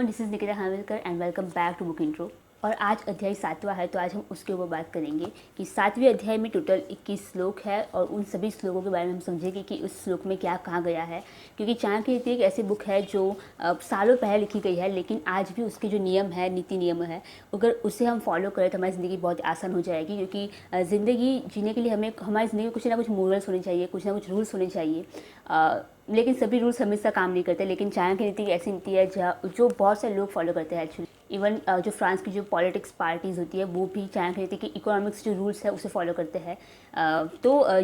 Everyone, this is Nikita Hamilkar and welcome back to book intro. और आज अध्याय 7वां है, तो आज हम उसके ऊपर बात करेंगे कि 7वें अध्याय में टोटल 21 श्लोक है और उन सभी श्लोकों के बारे में हम समझेंगे कि उस श्लोक में क्या कहा गया है। क्योंकि चाणक्य नीति एक ऐसी बुक है जो सालों पहले लिखी गई है, लेकिन आज भी उसके जो नियम है, नीति नियम है, अगर उसे हम फॉलो करें तो हमारी ज़िंदगी बहुत आसान हो जाएगी। क्योंकि ज़िंदगी जीने के लिए हमें हमारी ज़िंदगी में कुछ ना कुछ मोरल्स होने चाहिए, कुछ ना कुछ रूल्स होने चाहिए। लेकिन सभी रूल्स हमेशा काम नहीं करते। लेकिन चाणक्य नीति ऐसी नीति है जो बहुत से लोग फॉलो करते हैं एक्चुअली। इवन जो फ्रांस की जो पॉलिटिक्स पार्टीज़ होती है वो भी चाणक्य नीति के इकोनॉमिक्स जो रूल्स है उसे फॉलो करते हैं।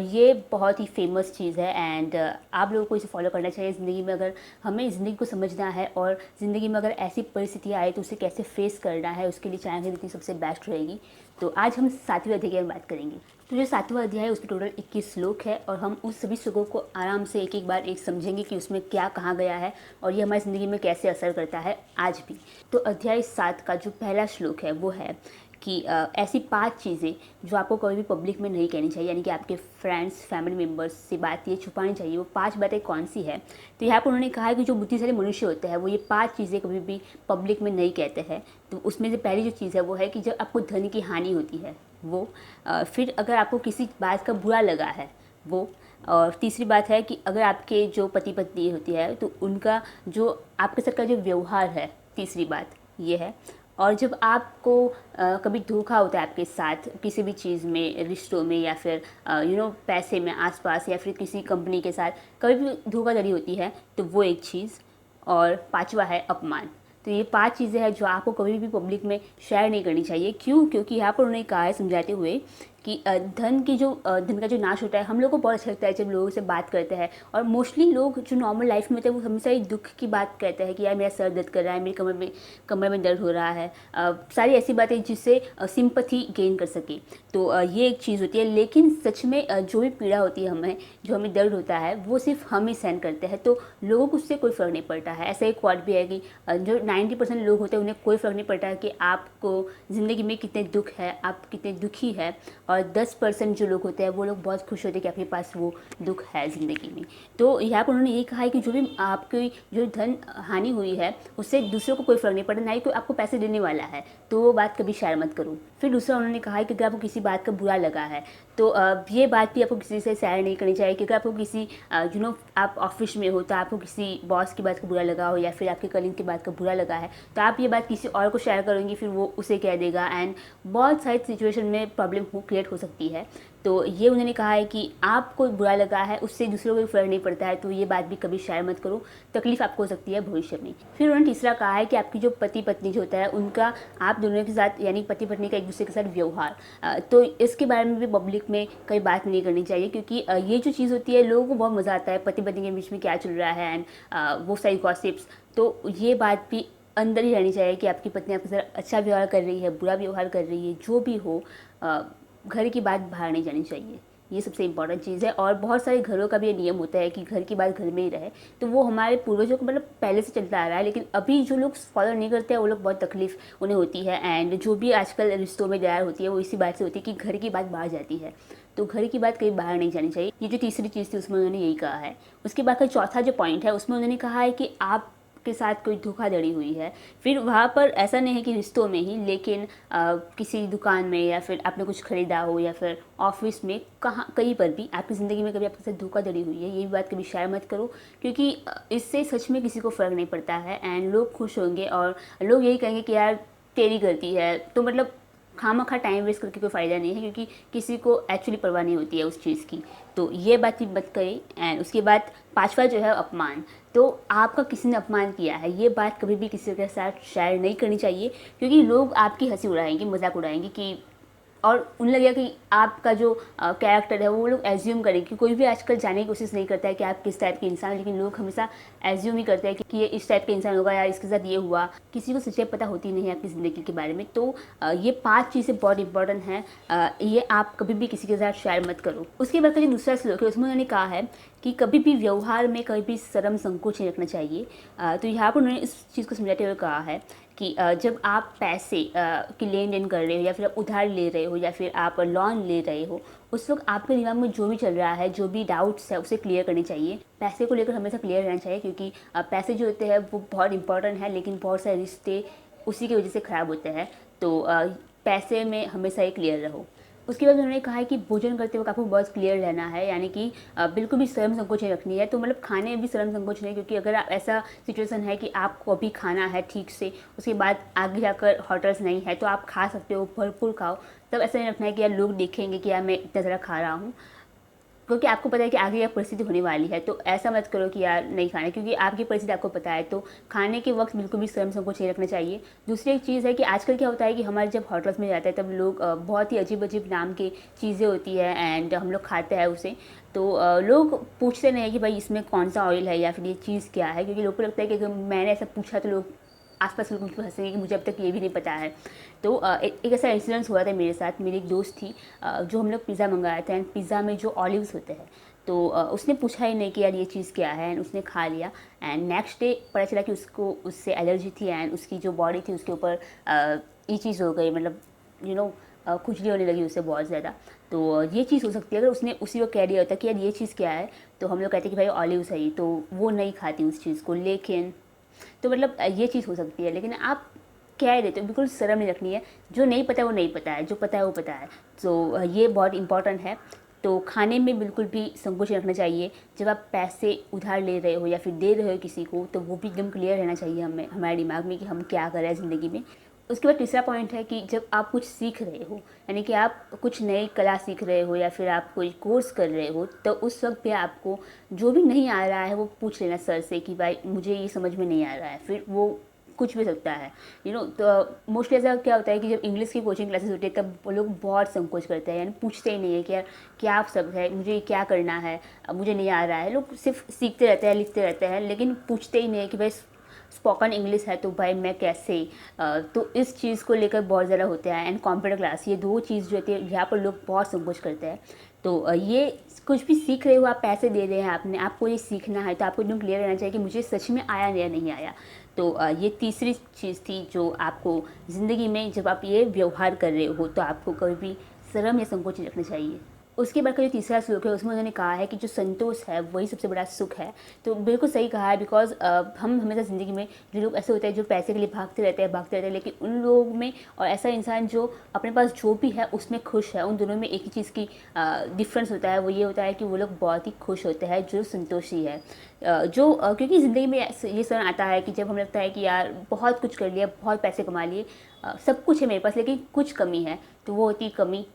ये बहुत ही फेमस चीज़ है एंड आप लोगों को इसे फॉलो करना चाहिए ज़िंदगी में। अगर हमें ज़िंदगी को समझना है और ज़िंदगी में अगर ऐसी परिस्थितियाँ आए तो उसे कैसे फेस करना है, उसके लिए चाणक्य नीति सबसे बेस्ट रहेगी। तो आज हम 7वें अध्याय में बात करेंगे। तो जो 7वां अध्याय है उसमें टोटल 21 श्लोक है और हम उस सभी श्लोकों को आराम से एक एक बार समझेंगे कि उसमें क्या कहा गया है और ये हमारी ज़िंदगी में कैसे असर करता है आज भी। तो अध्याय 7 का जो पहला श्लोक है वो है कि ऐसी 5 चीज़ें जो आपको कभी भी पब्लिक में नहीं कहनी चाहिए, यानी कि आपके फ्रेंड्स फैमिली मेम्बर्स से बात ये छुपानी चाहिए। वो 5 बातें कौन सी है? तो यहाँ पर उन्होंने कहा है कि जो बुद्धिशाली मनुष्य होते हैं वो ये 5 चीज़ें कभी भी पब्लिक में नहीं कहते हैं। तो उसमें से पहली जो चीज़ है वो है कि जब आपको धन की हानि होती है वो, फिर अगर आपको किसी बात का बुरा लगा है वो, और तीसरी बात है कि अगर आपके जो पति पत्नी होती है तो उनका जो आपके साथ का जो व्यवहार है, तीसरी बात ये है। और जब आपको कभी धोखा होता है आपके साथ किसी भी चीज़ में, रिश्तों में या फिर पैसे में आसपास या फिर किसी कंपनी के साथ कभी भी धोखाधड़ी होती है तो वो एक चीज़। और 5वां है अपमान। तो ये 5 चीज़ें हैं जो आपको कभी भी पब्लिक में शेयर नहीं करनी चाहिए। क्यों? क्योंकि यहाँ पर उन्होंने कहा है समझाते हुए कि धन का जो नाश होता है, हम लोग को बहुत अच्छा लगता है जब लोगों से बात करते हैं। और मोस्टली लोग जो नॉर्मल लाइफ में होते हैं वो हमेशा ही दुख की बात कहते हैं कि यार मेरा सर दर्द कर रहा है, मेरी कमर में दर्द हो रहा है, सारी ऐसी बातें जिससे सिंपैथी गेन कर सके। तो ये एक चीज़ होती है। लेकिन सच में जो भी पीड़ा होती है हमें, जो हमें दर्द होता है, वो सिर्फ हम ही सहन करते हैं, तो लोगों को उससे कोई फ़र्क नहीं पड़ता है। ऐसा एक क्वाट भी है कि जो 90% लोग होते हैं उन्हें कोई फ़र्क नहीं पड़ता है कि आपको ज़िंदगी में कितने दुख है, आप कितने दुखी है। और 10% जो लोग होते हैं वो लोग बहुत खुश होते हैं कि आपके पास वो दुख है ज़िंदगी में। तो यहाँ पर उन्होंने ये कहा है कि जो भी आपकी जो धन हानि हुई है उससे दूसरों को कोई फ़र्क नहीं पड़ता, ना ही कोई आपको पैसे देने वाला है, तो वो बात कभी शेयर मत करो। फिर दूसरा उन्होंने कहा है कि अगर आपको किसी बात का बुरा लगा है तो ये बात भी आपको किसी से शेयर नहीं करनी चाहिए। क्योंकि आपको किसी आप ऑफिस में हो तो आपको किसी बॉस की बात का बुरा लगा हो या फिर आपके कलीग की बात का बुरा लगा है तो आप ये बात किसी और को शेयर करेंगे, फिर वो उसे कह देगा एंड बहुत सारी सिचुएशन में प्रॉब्लम क्रिएट हो सकती है। तो ये उन्होंने कहा है कि आपको बुरा लगा है उससे दूसरों को फ़र्क नहीं पड़ता है, तो ये बात भी कभी शेयर मत करो, तकलीफ आपको हो सकती है भविष्य में। फिर उन्होंने तीसरा कहा है कि आपकी जो पति पत्नी जो होता है उनका आप दोनों के साथ, यानी पति पत्नी का एक दूसरे के साथ व्यवहार, तो इसके बारे में भी पब्लिक में कई बात नहीं करनी चाहिए। क्योंकि ये जो चीज़ होती है लोगों को बहुत मज़ा आता है पति पत्नी के बीच में क्या चल रहा है एंड वो सारी गॉसिप्स। तो ये बात भी अंदर ही रहनी चाहिए कि आपकी पत्नी आपके साथ अच्छा व्यवहार कर रही है, बुरा व्यवहार कर रही है, जो भी हो, घर की बात बाहर नहीं जानी चाहिए। ये सबसे इम्पॉर्टेंट चीज़ है। और बहुत सारे घरों का भी ये नियम होता है कि घर की बात घर में ही रहे। तो वो हमारे पूर्वजों को मतलब पहले से चलता आ रहा है, लेकिन अभी जो लोग फॉलो नहीं करते हैं वो लोग बहुत तकलीफ उन्हें होती है। एंड जो भी आजकल रिश्तों में दरार होती है वो इसी बात से होती है कि घर की बात बाहर जाती है, तो घर की बात कहीं बाहर नहीं जानी चाहिए। ये जो तीसरी चीज़ थी उसमें उन्होंने यही कहा है। उसके बाद का चौथा जो पॉइंट है उसमें उन्होंने कहा है कि आप के साथ कोई धोखाधड़ी हुई है, फिर वहाँ पर ऐसा नहीं है कि रिश्तों में ही, लेकिन किसी दुकान में या फिर आपने कुछ ख़रीदा हो या फिर ऑफिस में, कहीं पर भी आपकी ज़िंदगी में कभी आपके साथ धोखाधड़ी हुई है, ये बात कभी शेयर मत करो। क्योंकि इससे सच में किसी को फ़र्क नहीं पड़ता है एंड लोग खुश होंगे और लोग यही कहेंगे कि यार तेरी गलती है। तो मतलब खामखा टाइम वेस्ट करके कोई फ़ायदा नहीं है, क्योंकि किसी को एक्चुअली परवाह नहीं होती है उस चीज़ की। तो ये बात भी मत करें। एंड उसके बाद 5वां जो है अपमान। तो आपका किसी ने अपमान किया है, ये बात कभी भी किसी के साथ शेयर नहीं करनी चाहिए। क्योंकि लोग आपकी हंसी उड़ाएंगे, मजाक उड़ाएंगे कि, और उन्हें लगेगा कि आपका जो कैरेक्टर है वो लोग एज्यूम करेंगे। कि कोई भी आजकल जानने की कोशिश नहीं करता है कि आप किस टाइप के इंसान, लेकिन लोग हमेशा एज्यूम ही करते हैं कि ये इस टाइप के इंसान होगा या इसके साथ ये हुआ। किसी को सच्चाई पता होती नहीं है आपकी ज़िंदगी के बारे में। तो ये 5 चीज़ें बहुत इंपॉर्टेंट हैं, ये आप कभी भी किसी के साथ शेयर मत करो। उसके बाद का जो दूसरा श्लोक है उसमें उन्होंने कहा है कि कभी भी व्यवहार में कभी भी शर्म संकोच नहीं रखना चाहिए। तो यहाँ पर उन्होंने इस चीज़ को समझाते हुए कहा है कि जब आप पैसे की लेन देन कर रहे हो या फिर आप उधार ले रहे हो या फिर आप लोन ले रहे हो, उस वक्त आपके दिमाग में जो भी चल रहा है, जो भी डाउट्स है, उसे क्लियर करनी चाहिए। पैसे को लेकर हमेशा क्लियर रहना चाहिए, क्योंकि पैसे जो होते हैं वो बहुत इंपॉर्टेंट है, लेकिन बहुत सारे रिश्ते उसी की वजह से ख़राब होते हैं। तो पैसे में हमेशा ही क्लियर रहो। उसके बाद उन्होंने कहा है कि भोजन करते वक्त आपको बहुत क्लियर रहना है, यानी कि बिल्कुल भी शर्म संकोच नहीं रखनी है। तो मतलब खाने में भी शर्म संकोच नहीं, क्योंकि अगर ऐसा सिचुएशन है कि आपको अभी खाना है ठीक से, उसके बाद आगे जाकर होटल्स नहीं है, तो आप खा सकते हो, भरपूर खाओ। तब ऐसा नहीं रखना है कि यार लोग देखेंगे कि यार मैं इतना ज़्यादा खा रहा हूँ, क्योंकि आपको पता है कि आगे यह परिस्थिति होने वाली है। तो ऐसा मत करो कि यार नहीं खाना, क्योंकि आपकी परिस्थिति आपको पता है। तो खाने के वक्त बिल्कुल भी शर्म संकोच नहीं रखना चाहिए। दूसरी एक चीज़ है कि आजकल क्या होता है कि हमारे जब होटल्स में जाते हैं तब लोग बहुत ही अजीब अजीब नाम की चीज़ें होती है एंड हम लोग खाते हैं उसे। तो लोग पूछते नहीं है कि भाई इसमें कौन सा ऑयल है या फिर ये चीज़ क्या है, क्योंकि लोगों को लगता है कि अगर मैंने ऐसा पूछा तो लोग आसपास लोग मुझको हंसेंगे कि मुझे अब तक ये भी नहीं पता है। तो एक ऐसा इंसिडेंस हुआ था मेरे साथ। मेरी एक दोस्त थी, जो हम लोग पिज़्ज़ा मंगाया था एंड पिज़्ज़ा में जो ऑलिव्स होते हैं, तो उसने पूछा ही नहीं कि यार ये चीज़ क्या है, एंड उसने खा लिया। एंड नेक्स्ट डे पता चला कि उसको उससे एलर्जी थी एंड उसकी जो बॉडी थी उसके ऊपर ये चीज़ हो गई, मतलब खुजली होने लगी उससे बहुत ज़्यादा। तो ये चीज़ हो सकती है। अगर उसने उसी वक्त कह दिया होता कि यार ये चीज़ क्या है, तो हम लोग कहते कि भाई ऑलिव्स है ये, तो वो नहीं खाती उस चीज़ को। लेकिन तो मतलब ये चीज़ हो सकती है, लेकिन आप कह देते हो, बिल्कुल शर्म नहीं रखनी है। जो नहीं पता है वो नहीं पता है, जो पता है वो पता है। तो ये बहुत इंपॉर्टेंट है। तो खाने में बिल्कुल भी संकोच नहीं रखना चाहिए। जब आप पैसे उधार ले रहे हो या फिर दे रहे हो किसी को, तो वो भी एकदम क्लियर रहना चाहिए हमारे दिमाग में कि हम क्या कर रहे हैं ज़िंदगी में। उसके बाद तीसरा पॉइंट है कि जब आप कुछ सीख रहे हो, यानी कि आप कुछ नई कला सीख रहे हो या फिर आप कोई कोर्स कर रहे हो, तो उस वक्त पे आपको जो भी नहीं आ रहा है वो पूछ लेना सर से कि भाई मुझे ये समझ में नहीं आ रहा है। फिर वो कुछ भी सकता है, तो मोस्टली ऐसा क्या होता है कि जब इंग्लिश की कोचिंग क्लासेस होती है तब वो लोग बहुत संकोच करते हैं, यानी पूछते ही नहीं है कि यार क्या सब है, मुझे क्या करना है, अब मुझे नहीं आ रहा है। लोग सिर्फ सीखते रहते हैं, लिखते रहते हैं, लेकिन पूछते ही नहीं है कि भाई स्पोकन इंग्लिश है तो भाई मैं कैसे। तो इस चीज़ को लेकर बहुत ज़्यादा होता है। एंड कंप्यूटर क्लास, ये दो चीज़ जो होती है यहाँ पर लोग बहुत संकोच करते हैं। तो ये कुछ भी सीख रहे हो, आप पैसे दे रहे हैं, आपको ये सीखना है, तो आपको एकदम क्लियर रहना चाहिए कि मुझे सच में आया या नहीं आया। तो ये तीसरी चीज़ थी जो आपको ज़िंदगी में जब आप ये व्यवहार कर रहे हो तो आपको कभी भी शर्म या संकोच नहीं रखना चाहिए। उसके बाद का जो तीसरा श्लोक है उसमें उन्होंने कहा है कि जो संतोष है वही सबसे बड़ा सुख है। तो बिल्कुल सही कहा है, बिकॉज हम हमेशा ज़िंदगी में जो लोग ऐसे होते हैं जो पैसे के लिए भागते रहते हैं, लेकिन उन लोगों में और ऐसा इंसान जो अपने पास जो भी है उसमें खुश है, उन दोनों में एक ही चीज़ की डिफरेंस होता है। वो ये होता है कि वो लोग बहुत ही खुश होते हैं जो संतोषी है। क्योंकि ज़िंदगी में ये समय आता है कि जब हमें लगता है कि यार बहुत कुछ कर लिया, बहुत पैसे कमा लिए, सब कुछ है मेरे पास, लेकिन कुछ कमी है। तो वो होती कमी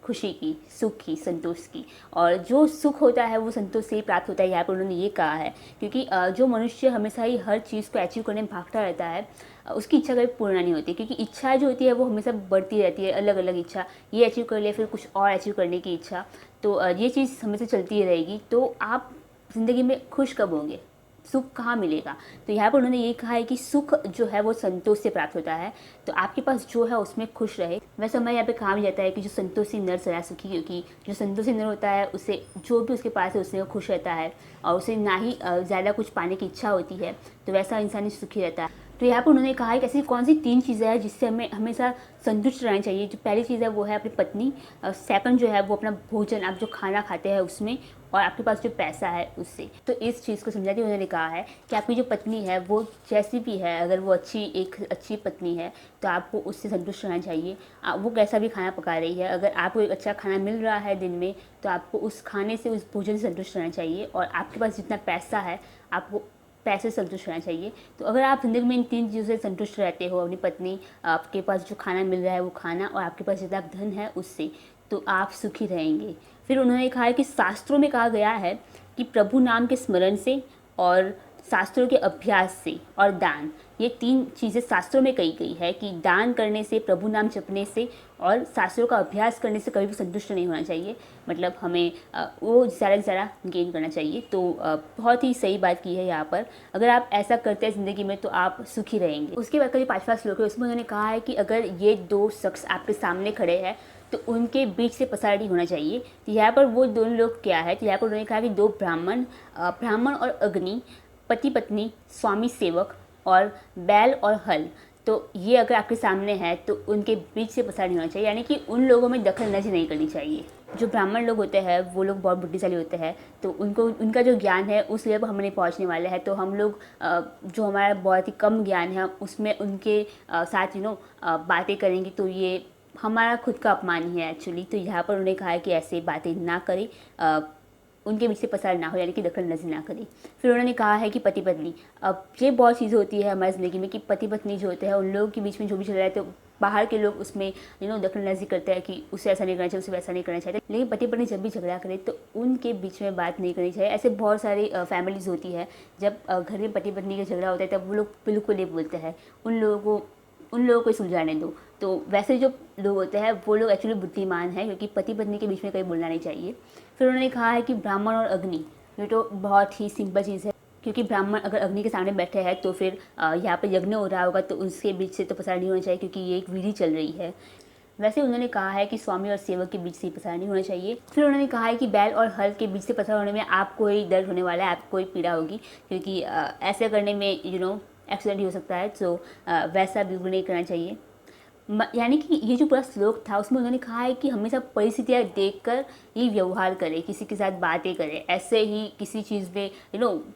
खुशी की, सुख की, संतोष की। और जो सुख होता है वो संतोष से ही प्राप्त होता है, यहाँ पर उन्होंने ये कहा है। क्योंकि जो मनुष्य हमेशा ही हर चीज़ को अचीव करने में भागता रहता है, उसकी इच्छा कभी पूर्ण नहीं होती, क्योंकि इच्छा जो होती है वो हमेशा बढ़ती रहती है, अलग अलग इच्छा, ये अचीव कर लिया फिर कुछ और अचीव करने की इच्छा। तो ये चीज़ हमेशा चलती ही रहेगी। तो आप ज़िंदगी में खुश कब होंगे, सुख कहाँ मिलेगा? तो यहाँ पर उन्होंने ये कहा है कि सुख जो है वो संतोष से प्राप्त होता है। तो आपके पास जो है उसमें खुश रहे। वैसे हमें यहाँ पे कहा भी जाता है कि जो संतोषी नर सदा सुखी, क्योंकि जो संतोषी नर होता है उसे जो भी उसके पास है उसमें वो खुश रहता है और उसे ना ही ज़्यादा कुछ पाने की इच्छा होती है, तो वैसा इंसान ही सुखी रहता है। तो यहाँ पर उन्होंने कहा है कि ऐसी कौन सी 3 चीज़ें हैं जिससे हमें हमेशा संतुष्ट रहना चाहिए। जो पहली चीज़ है वो है अपनी पत्नी, सेकंड जो है वो अपना भोजन, आप जो खाना खाते हैं उसमें, और आपके पास जो पैसा है उससे। तो इस चीज़ को समझाते हुए उन्होंने कहा है कि आपकी जो पत्नी है वो जैसी भी है, अगर वो एक अच्छी पत्नी है तो आपको उससे संतुष्ट रहना चाहिए। वो कैसा भी खाना पका रही है, अगर आपको एक अच्छा खाना मिल रहा है दिन में, तो आपको उस खाने से, उस भोजन से संतुष्ट रहना चाहिए। और आपके पास जितना पैसा है आपको पैसे से संतुष्ट रहना चाहिए। तो अगर आप ज़िंदगी में इन 3 चीज़ों से संतुष्ट रहते हो, अपनी पत्नी, आपके पास जो खाना मिल रहा है वो खाना, और आपके पास जितना धन है उससे, तो आप सुखी रहेंगे। फिर उन्होंने कहा है कि शास्त्रों में कहा गया है कि प्रभु नाम के स्मरण से और शास्त्रों के अभ्यास से और दान, ये 3 चीज़ें शास्त्रों में कही गई है कि दान करने से, प्रभु नाम जपने से और शास्त्रों का अभ्यास करने से कभी भी संतुष्ट नहीं होना चाहिए। मतलब हमें वो ज़्यादा से ज़्यादा गेन करना चाहिए। तो बहुत ही सही बात की है यहाँ पर। अगर आप ऐसा करते हैं ज़िंदगी में तो आप सुखी रहेंगे। उसके बाद का जो 5वां श्लोक है उसमें उन्होंने कहा है कि अगर ये 2 शख्स आपके सामने खड़े हैं तो उनके बीच से पसार नहीं होना चाहिए। तो यहाँ पर वो दोनों लोग क्या है, तो यहाँ पर उन्होंने कहा कि 2 ब्राह्मण और अग्नि, पति पत्नी, स्वामी सेवक और बैल और हल। तो तो ये अगर आपके सामने है तो उनके बीच से पसार नहीं होना चाहिए, यानी कि उन लोगों में दखल अंदाजी नहीं करनी चाहिए। जो ब्राह्मण लोग होते हैं वो लोग बहुत बुद्धिशाली होते हैं, तो उनको उनका जो ज्ञान है उस लेवल पर हम नहीं पहुँचने वाले हैं। तो हम लोग जो हमारा बहुत ही कम ज्ञान है उसमें उनके साथ बातें करेंगे तो ये हमारा खुद का अपमान ही है एक्चुअली। तो यहाँ पर उन्होंने कहा है कि ऐसे बातें ना करें, उनके बीच से पसार ना हो, यानी कि दखल अंदाजी ना करें। फिर उन्होंने कहा है कि पति पत्नी, अब ये बहुत चीज़ें होती है हमारी ज़िंदगी में कि पति पत्नी जो होते हैं उन लोगों के बीच में जो भी चल रहा है तो बाहर के लोग उसमें दखल अंदाजी करते हैं कि उसे ऐसा नहीं करना चाहिए, उसे वैसा नहीं करना चाहिए। लेकिन पति पत्नी जब भी झगड़ा करें तो उनके बीच में बात नहीं करनी चाहिए। ऐसे बहुत सारी फैमिलीज़ होती है जब घर में पति पत्नी का झगड़ा होता है तब वो लोग बिल्कुल नहीं बोलते हैं, उन लोगों को सुलझाने दो। तो वैसे जो लोग होते हैं वो लोग एक्चुअली बुद्धिमान हैं, क्योंकि पति पत्नी के बीच में कहीं बोलना नहीं चाहिए। फिर उन्होंने कहा है कि ब्राह्मण और अग्नि, ये तो बहुत ही सिंपल चीज़ है, क्योंकि ब्राह्मण अगर अग्नि के सामने बैठे हैं तो फिर यहाँ पर यज्ञ हो रहा होगा तो उसके बीच से तो पसार नहीं होना चाहिए, क्योंकि ये एक विधि चल रही है। वैसे उन्होंने कहा है कि स्वामी और सेवक के बीच से पसार नहीं होना चाहिए। फिर उन्होंने कहा है कि बैल और हल के बीच से पसार होने में आपको ही दर्द होने वाला है, आपको ही पीड़ा होगी, क्योंकि ऐसे करने में एक्सीडेंट हो सकता है। तो वैसा बिल्कुल नहीं करना चाहिए। यानी कि ये जो पूरा श्लोक था उसमें उन्होंने कहा है कि हमेशा परिस्थितियाँ देखकर ही व्यवहार करें, किसी के साथ बातें करें। ऐसे ही किसी चीज़ में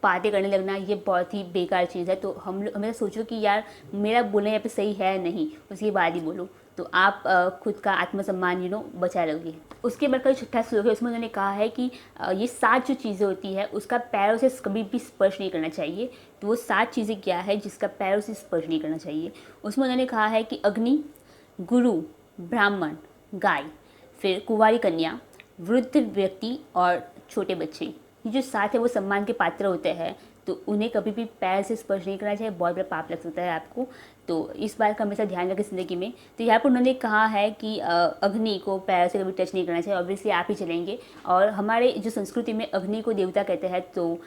बातें करने लगना ये बहुत ही बेकार चीज़ है। तो हम लोग हमेशा सोचो कि यार मेरा बोलना यहाँ पे सही है नहीं, उसके बाद ही बोलो, तो आप खुद का आत्मसम्मान बचा लोगे। उसके बाद का जो छठा श्लोक है उसमें उन्होंने कहा है कि ये 7 जो चीज़ें होती है उसका पैरों से कभी भी स्पर्श नहीं करना चाहिए। तो वो 7 चीज़ें क्या है जिसका पैरों से स्पर्श नहीं करना चाहिए? उसमें उन्होंने कहा है कि अग्नि, गुरु, ब्राह्मण, गाय, फिर कुंवारी कन्या, वृद्ध व्यक्ति और छोटे बच्चे। ये जो 7 है वो सम्मान के पात्र होते हैं, तो उन्हें कभी भी पैर से स्पर्श नहीं करना चाहिए, बहुत बड़ा पाप लग सकता है आपको। तो इस बात का हमेशा ध्यान रखें ज़िंदगी में। तो यहाँ पर उन्होंने कहा है कि अग्नि को पैर से कभी टच नहीं करना चाहिए। ऑब्वियसली आप ही चलेंगे, और हमारे जो संस्कृति में अग्नि को देवता कहते हैं, तो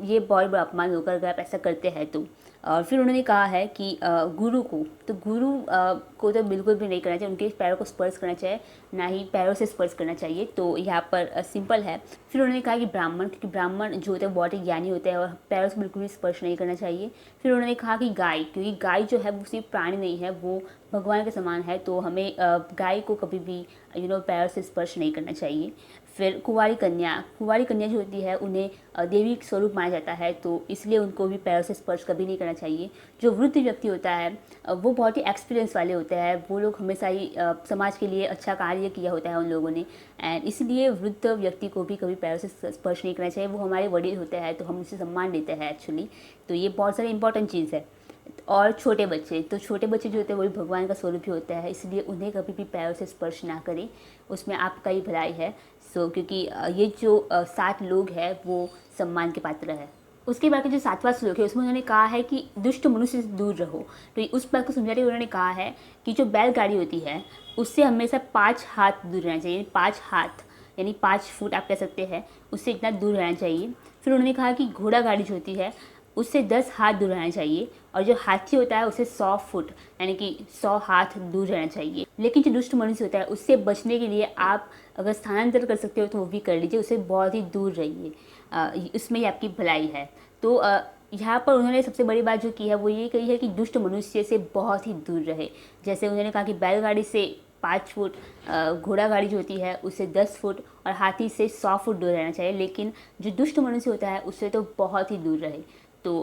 ये बहुत बड़ा अपमान होकर अगर आप ऐसा करते हैं तो। और फिर उन्होंने कहा है कि गुरु को तो बिल्कुल भी नहीं करना चाहिए, उनके पैरों को स्पर्श करना चाहिए, ना ही पैरों से स्पर्श करना चाहिए। तो यहाँ पर सिंपल है। फिर उन्होंने कहा कि ब्राह्मण, क्योंकि ब्राह्मण जो होते हैं बहुत ही ज्ञानी होते हैं और पैरों से बिल्कुल भी स्पर्श नहीं करना चाहिए। फिर उन्होंने कहा कि गाय, क्योंकि गाय जो है वो सिर्फ प्राणी नहीं है, वो भगवान के समान है, तो हमें गाय को कभी भी पैरों से स्पर्श नहीं करना चाहिए। फिर कुंवारी कन्या जो होती है उन्हें देवी स्वरूप माना जाता है, तो इसलिए उनको भी पैरों से स्पर्श कभी नहीं करना चाहिए। जो वृद्ध व्यक्ति होता है वो बहुत ही एक्सपीरियंस वाले होते हैं, वो लोग हमेशा ही समाज के लिए अच्छा कार्य किया होता है उन लोगों ने, एंड इसलिए वृद्ध व्यक्ति को भी कभी पैरों से स्पर्श नहीं करना चाहिए। वो हमारे वडील होते हैं तो हम उसे सम्मान देते हैं एक्चुअली। तो ये बहुत सारी इंपॉर्टेंट चीज़ है। और छोटे बच्चे जो होते हैं वो भी भगवान का स्वरूप ही होता है, इसलिए उन्हें कभी भी पैरों से स्पर्श ना करें, उसमें आपका ही भलाई है। क्योंकि ये जो 7 लोग हैं वो सम्मान के पात्र है। उसके बाद जो 7वां श्लोक है उसमें उन्होंने कहा है कि दुष्ट मनुष्य से दूर रहो। तो उस बात को समझाते हुए उन्होंने कहा है कि जो बैलगाड़ी होती है उससे हमेशा 5 हाथ दूर रहना चाहिए, 5 हाथ यानी 5 फुट आप कह सकते हैं, उससे इतना दूर रहना चाहिए। फिर उन्होंने कहा कि घोड़ा गाड़ी जो होती है उससे 10 हाथ दूर रहना चाहिए, और जो हाथी होता है उससे 100 फुट यानी कि 100 हाथ दूर रहना चाहिए। लेकिन जो दुष्ट मनुष्य होता है उससे बचने के लिए आप अगर स्थानांतरण कर सकते हो तो वो भी कर लीजिए, उससे बहुत ही दूर रहिए, इसमें ही आपकी भलाई है। तो यहाँ पर उन्होंने सबसे बड़ी बात जो की है वो ये कही है कि दुष्ट मनुष्य से बहुत ही दूर रहे। जैसे उन्होंने कहा कि बैलगाड़ी से 5 फुट, घोड़ा गाड़ी जो होती है उससे 10 फुट और हाथी से 100 फुट दूर रहना चाहिए, लेकिन जो दुष्ट मनुष्य होता है उससे तो बहुत ही दूर रहे। तो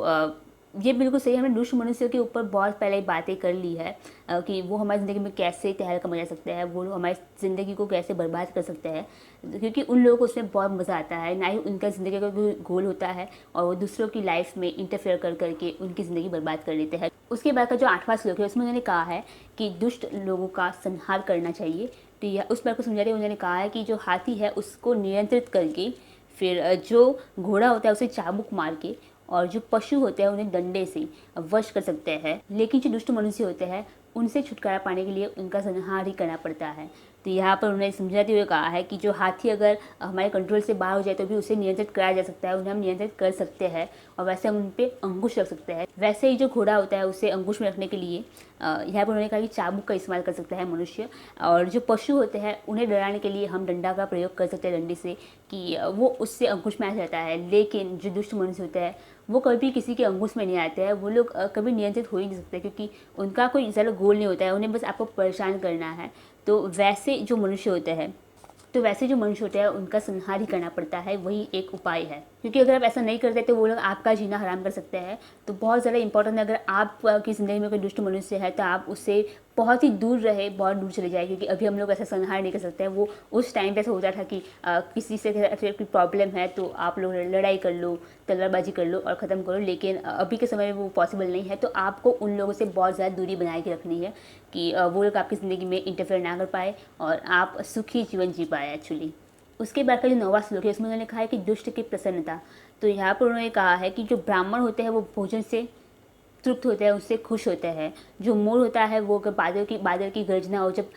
ये बिल्कुल सही है। हमने दुष्ट मनुष्य के ऊपर बहुत पहले ही बातें कर ली है कि वो हमारी ज़िंदगी में कैसे तहलका मचा सकते हैं, वो हमारी ज़िंदगी को कैसे बर्बाद कर सकते हैं, क्योंकि उन लोगों को उसमें बहुत मज़ा आता है, ना ही उनका ज़िंदगी का कोई गोल होता है और वो दूसरों की लाइफ में इंटरफेयर कर करके उनकी ज़िंदगी बर्बाद कर लेते हैं। उसके बाद का जो 8वां श्लोक है उसमें उन्होंने कहा है कि दुष्ट लोगों का संहार करना चाहिए। तो यह उस बात को समझाते उन्होंने कहा है कि जो हाथी है उसको नियंत्रित करके, फिर जो घोड़ा होता है उसे चाबुक मार के, और जो पशु होते हैं उन्हें डंडे से वश कर सकते हैं। लेकिन जो दुष्ट मनुष्य होते हैं उनसे छुटकारा पाने के लिए उनका संहार ही करना पड़ता है। तो यहाँ पर उन्होंने समझाते हुए कहा है कि जो हाथी अगर हमारे कंट्रोल से बाहर हो जाए तो भी उसे नियंत्रित कराया जा सकता है, उन्हें हम नियंत्रित कर सकते हैं और वैसे हम उन पर अंकुश रख सकते हैं। वैसे ही जो घोड़ा होता है उसे अंकुश में रखने के लिए यहाँ पर उन्होंने कहा कि चाबुक का इस्तेमाल कर सकता है मनुष्य। और जो पशु होते हैं उन्हें डराने के लिए हम डंडा का प्रयोग कर सकते हैं, डंडे से, कि वो उससे अंकुश में आ जाता है। लेकिन जो दुष्ट मनुष्य होता है वो कभी किसी के अंकुश में नहीं आते हैं, वो लोग कभी नियंत्रित हो ही नहीं सकते, क्योंकि उनका कोई ज़्यादा गोल नहीं होता है, उन्हें बस आपको परेशान करना है। तो वैसे जो मनुष्य होते हैं उनका संहार ही करना पड़ता है, वही एक उपाय है। क्योंकि अगर आप ऐसा नहीं करते तो वो लोग आपका जीना हराम कर सकते हैं। तो बहुत ज़्यादा इंपॉर्टेंट है, अगर आपकी ज़िंदगी में कोई दुष्ट मनुष्य है तो आप उससे बहुत ही दूर रहे, बहुत दूर चले जाए, क्योंकि अभी हम लोग ऐसा संहार नहीं कर सकते हैं। वो उस टाइम पे ऐसा होता था कि किसी से कोई प्रॉब्लम है तो आप लोग लड़ाई कर लो, तलवारबाजी कर लो और ख़त्म करो। लेकिन अभी के समय में वो पॉसिबल नहीं है, तो आपको उन लोगों से बहुत ज़्यादा दूरी बनाए के रखनी है कि वो लोग आपकी ज़िंदगी में इंटरफेयर ना कर पाए और आप सुखी जीवन जी पाए एक्चुअली। उसके बाद का जो 9वां श्लोक है उसमें उन्होंने कहा है कि दुष्ट की प्रसन्नता। तो यहाँ पर उन्होंने कहा है कि जो ब्राह्मण होते हैं वो भोजन से तृप्त होते हैं, उससे खुश होते हैं। जो मोर होता है वो अगर बादल की गर्जना हो, जब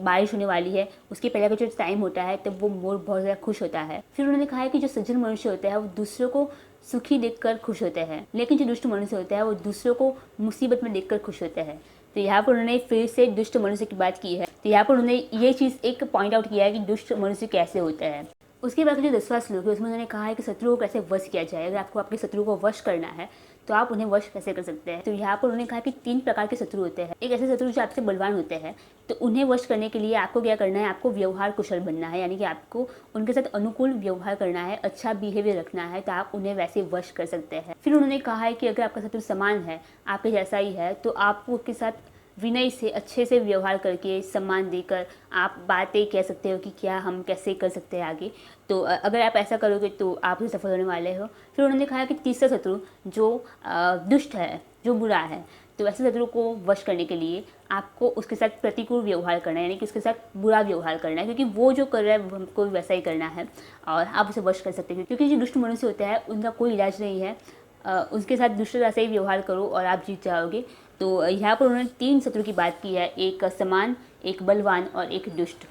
बारिश होने वाली है उसके पहले का जो टाइम होता है तब वो मोर बहुत ज़्यादा खुश होता है। फिर उन्होंने कहा है कि जो सज्जन मनुष्य होते हैं वो दूसरों को सुखी देखकर खुश होते हैं, लेकिन जो दुष्ट मनुष्य होते हैं वो दूसरों को मुसीबत में देखकर खुश होते हैं। तो यहाँ पर उन्होंने फिर से दुष्ट मनुष्य की बात की है। तो यहाँ पर उन्होंने ये चीज़ एक पॉइंट आउट किया है कि दुष्ट मनुष्य कैसे होता है। उसके बाद जो 10वां श्लोक है उसमें उन्होंने कहा है कि शत्रुओं को कैसे वश किया जाए। अगर आपको अपने शत्रु को वश करना है तो आप उन्हें वश कैसे कर सकते हैं। तो यहाँ पर उन्होंने कहा कि 3 प्रकार के शत्रु होते हैं। एक ऐसे शत्रु जो आपसे बलवान होते हैं, तो उन्हें वश करने के लिए आपको क्या करना है, आपको व्यवहार कुशल बनना है, यानी कि आपको उनके साथ अनुकूल व्यवहार करना है, अच्छा बिहेवियर रखना है, तो आप उन्हें वैसे वश कर सकते हैं। फिर उन्होंने कहा है कि अगर आपका शत्रु समान है, आपके जैसा ही है, तो आपको उसके साथ विनय से अच्छे से व्यवहार करके सम्मान देकर आप बातें कह सकते हो कि क्या हम कैसे कर सकते हैं आगे। तो अगर आप ऐसा करोगे तो आप ही सफल होने वाले हो। फिर उन्होंने कहा कि तीसरा शत्रु जो दुष्ट है, जो बुरा है, तो ऐसे शत्रु को वश करने के लिए आपको उसके साथ प्रतिकूल व्यवहार करना है, यानी कि उसके साथ बुरा व्यवहार करना है, क्योंकि वो जो कर रहा है वो हमको वैसा ही करना है और आप उसे वश कर सकते हैं। क्योंकि जो दुष्ट मनुष्य होता है उनका कोई इलाज नहीं है, उसके साथ दुष्टता से ही व्यवहार करो और आप जीत जाओगे। तो यहाँ पर उन्होंने 3 शत्रु की बात की है, एक समान, एक बलवान और एक दुष्ट।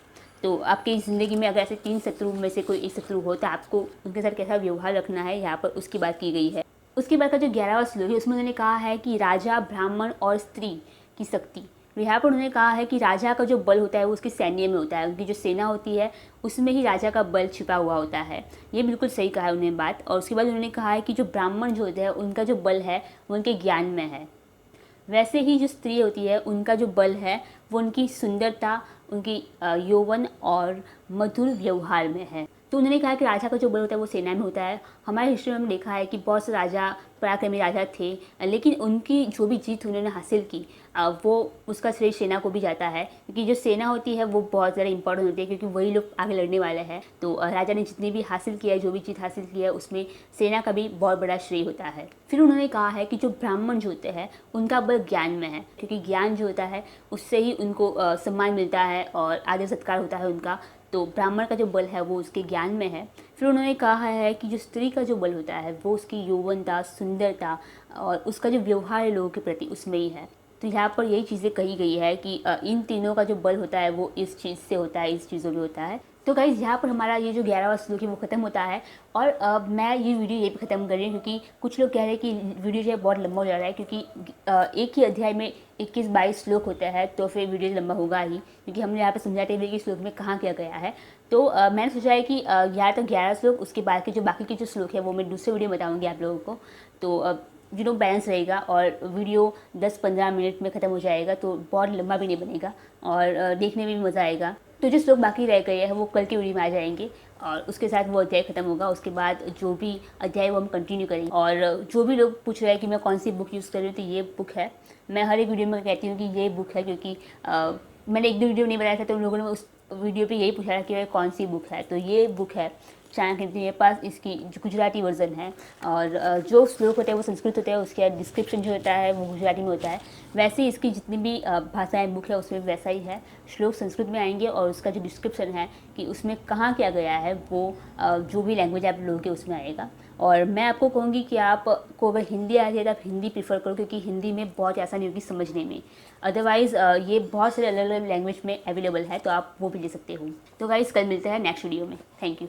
तो आपकी ज़िंदगी में अगर ऐसे 3 शत्रु में से कोई एक शत्रु हो तो आपको उनके साथ कैसा व्यवहार रखना है, यहाँ पर उसकी बात की गई है। उसके बाद का जो 11वां श्लोक है उसमें उन्होंने कहा है कि राजा, ब्राह्मण और स्त्री की शक्ति। यहाँ पर उन्होंने कहा है कि राजा का जो बल होता है वो उसके सैन्य में होता है, उनकी जो सेना होती है उसमें ही राजा का बल छिपा हुआ होता है। ये बिल्कुल सही कहा है उन्होंने बात। और उसके बाद उन्होंने कहा है कि जो ब्राह्मण जो होते हैं उनका जो बल है वो उनके ज्ञान में है, वैसे ही जो स्त्री होती है उनका जो बल है वो उनकी सुंदरता, उनकी यौवन और मधुर व्यवहार में है। तो उन्होंने कहा कि राजा का जो बल होता है वो सेना में होता है। हमारे हिस्ट्री में हमने देखा है कि बहुत से राजा, पराक्रमी राजा थे, लेकिन उनकी जो भी जीत उन्होंने हासिल की वो उसका श्रेय सेना को भी जाता है, क्योंकि जो सेना होती है वो बहुत ज़्यादा इंपॉर्टेंट होती है, क्योंकि वही लोग आगे लड़ने वाले हैं। तो राजा ने जितनी भी हासिल किया है, जो भी जीत हासिल किया है, उसमें सेना का भी बहुत बड़ा श्रेय होता है। फिर उन्होंने कहा है कि जो ब्राह्मण जो होते हैं उनका बल ज्ञान में है, क्योंकि ज्ञान जो होता है उससे ही उनको सम्मान मिलता है और आदर सत्कार होता है उनका। तो ब्राह्मण का जो बल है वो उसके ज्ञान में है। फिर उन्होंने कहा है कि जो स्त्री का जो बल होता है वो उसकी यौवनता, सुंदरता और उसका जो व्यवहार है लोगों के प्रति उसमें ही है। तो यहाँ पर यही चीज़ें कही गई है कि इन तीनों का जो बल होता है वो इस चीज़ से होता है, इस चीज़ों में होता है। तो गाइज़ यहाँ पर हमारा ये जो 11वां श्लोक है वो ख़त्म होता है और मैं ये वीडियो यहीं पे ख़त्म कर रही हूँ, क्योंकि कुछ लोग कह रहे हैं कि वीडियो जो है बहुत लंबा हो जा रहा है, क्योंकि एक ही अध्याय में 21-22 श्लोक होता है, तो फिर वीडियो लंबा होगा ही, क्योंकि हमने यहाँ पे समझाते हुए कि श्लोक में कहाँ किया गया है। तो मैंने सोचा है कि यहाँ तक 11 श्लोक, उसके बाद के जो बाकी के जो श्लोक है वो मैं दूसरे वीडियो में बताऊँगी आप लोगों को। तो बैलेंस रहेगा और वीडियो 10-15 मिनट में ख़त्म हो जाएगा, तो बहुत लंबा भी नहीं बनेगा और देखने में भी मज़ा आएगा। तो जो श्लोक बाकी रह गए हैं वो कल की वीडियो में आ जाएंगे और उसके साथ वो अध्याय ख़त्म होगा। उसके बाद जो भी अध्याय वो हम कंटिन्यू करेंगे। और जो भी लोग पूछ रहे हैं कि मैं कौन सी बुक यूज़ कर रही हूँ, तो ये बुक है। मैं हर एक वीडियो में कहती हूँ कि ये बुक है, क्योंकि मैंने 1-2 वीडियो नहीं बनाया था तो उन लोगों ने उस वीडियो पे यही पूछा था कि कौन सी बुक है, तो ये बुक है। चाणक्य नीति मेरे पास इसकी जो गुजराती वर्जन है, और जो श्लोक होता है वो संस्कृत होता है, उसके डिस्क्रिप्शन जो होता है वो गुजराती में होता है। वैसे ही इसकी जितनी भी भाषाएं बुक है उसमें वैसा ही है, श्लोक संस्कृत में आएंगे और उसका जो डिस्क्रिप्शन है कि उसमें कहाँ क्या गया है वो जो भी लैंग्वेज आप लोगे उसमें आएगा। और मैं आपको कहूँगी कि आपको अगर हिंदी आती है तो आप हिंदी प्रीफर करो, क्योंकि हिंदी में बहुत आसानी होगी समझने में। अदरवाइज़ ये बहुत सारे अलग अलग लैंग्वेज में अवेलेबल है, तो आप वो भी ले सकते हो। तो गाइस कल मिलते हैं नेक्स्ट वीडियो में। Thank you.